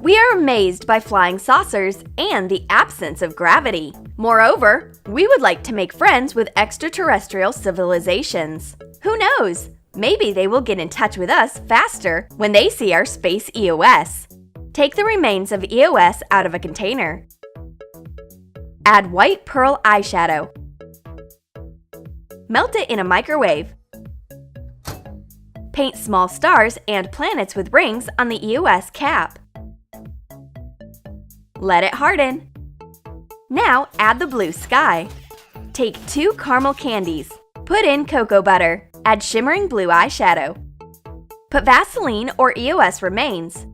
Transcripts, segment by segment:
We are amazed by flying saucers and the absence of gravity. Moreover, we would like to make friends with extraterrestrial civilizations. Who knows? Maybe they will get in touch with us faster when they see our space EOS. Take the remains of EOS out of a container. Add white pearl eyeshadow. Melt it in a microwave. Paint small stars and planets with rings on the EOS cap. Let it harden. Now add the blue sky. Take 2 caramel candies. Put in cocoa butter. Add shimmering blue eyeshadow. Put Vaseline or EOS remains.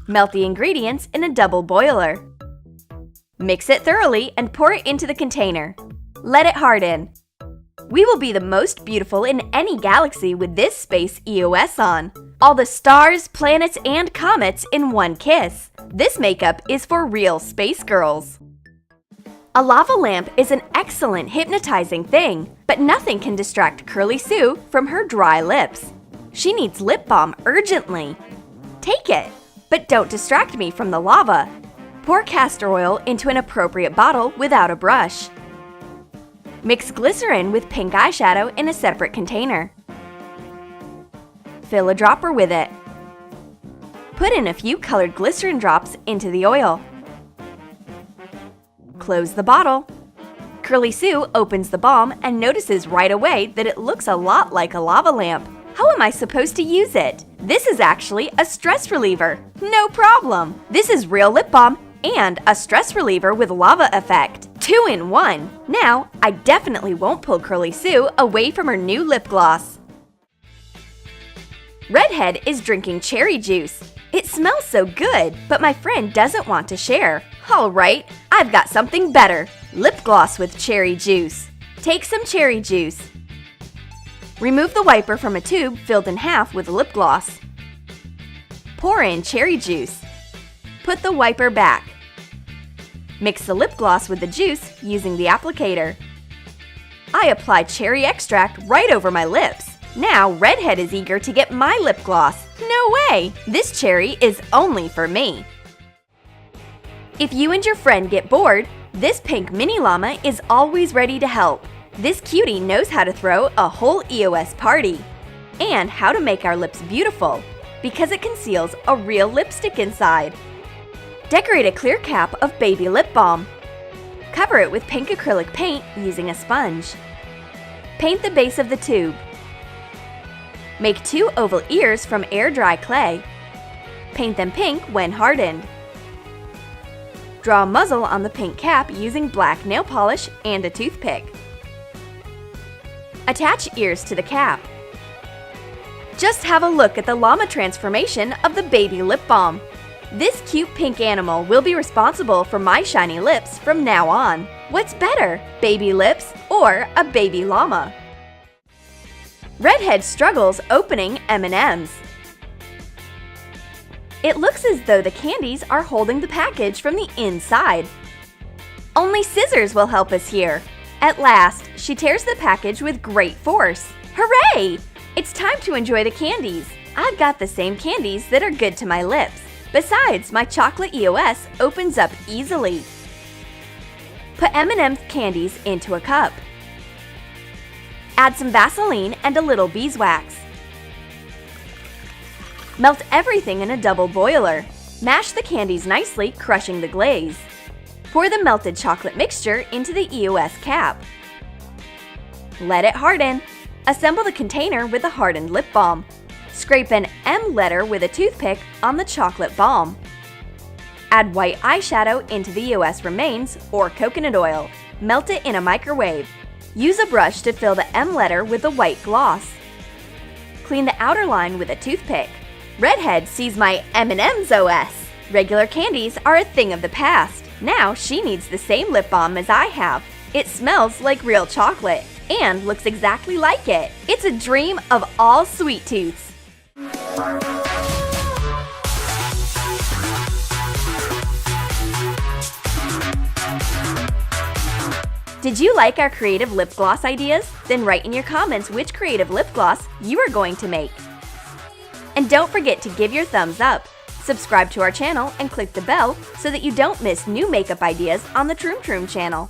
Melt the ingredients in a double boiler. Mix it thoroughly and pour it into the container. Let it harden. We will be the most beautiful in any galaxy with this space EOS on. All the stars, planets, and comets in one kiss. This makeup is for real space girls. A lava lamp is an excellent hypnotizing thing, but nothing can distract Curly Sue from her dry lips. She needs lip balm urgently. Take it, but don't distract me from the lava. Pour castor oil into an appropriate bottle without a brush. Mix glycerin with pink eyeshadow in a separate container. Fill a dropper with it. Put in a few colored glycerin drops into the oil. Close the bottle. Curly Sue opens the balm and notices right away that it looks a lot like a lava lamp. How am I supposed to use it? This is actually a stress reliever. No problem. This is real lip balm and a stress reliever with lava effect. 2 in 1. Now, I definitely won't pull Curly Sue away from her new lip gloss. Redhead is drinking cherry juice. It smells so good, but my friend doesn't want to share. Alright, I've got something better. Lip gloss with cherry juice. Take some cherry juice. Remove the wiper from a tube filled in half with lip gloss. Pour in cherry juice. Put the wiper back. Mix the lip gloss with the juice using the applicator. I apply cherry extract right over my lips. Now Redhead is eager to get my lip gloss. No way! This cherry is only for me. If you and your friend get bored, this pink mini llama is always ready to help. This cutie knows how to throw a whole EOS party and how to make our lips beautiful because it conceals a real lipstick inside. Decorate a clear cap of baby lip balm. Cover it with pink acrylic paint using a sponge. Paint the base of the tube. Make 2 oval ears from air-dry clay. Paint them pink when hardened. Draw a muzzle on the pink cap using black nail polish and a toothpick. Attach ears to the cap. Just have a look at the llama transformation of the baby lip balm. This cute pink animal will be responsible for my shiny lips from now on. What's better, baby lips or a baby llama? Redhead struggles opening M&Ms. It looks as though the candies are holding the package from the inside. Only scissors will help us here. At last, she tears the package with great force. Hooray! It's time to enjoy the candies. I've got the same candies that are good to my lips. Besides, my chocolate EOS opens up easily. Put M&M's candies into a cup. Add some Vaseline and a little beeswax. Melt everything in a double boiler. Mash the candies nicely, crushing the glaze. Pour the melted chocolate mixture into the EOS cap. Let it harden. Assemble the container with the hardened lip balm. Scrape an M letter with a toothpick on the chocolate balm. Add white eyeshadow into the EOS remains or coconut oil. Melt it in a microwave. Use a brush to fill the M letter with the white gloss. Clean the outer line with a toothpick. Redhead sees my M&M's OS. Regular candies are a thing of the past. Now she needs the same lip balm as I have. It smells like real chocolate and looks exactly like it. It's a dream of all sweet tooths. Did you like our creative lip gloss ideas? Then write in your comments which creative lip gloss you are going to make. And don't forget to give your thumbs up. Subscribe to our channel and click the bell so that you don't miss new makeup ideas on the Troom Troom channel.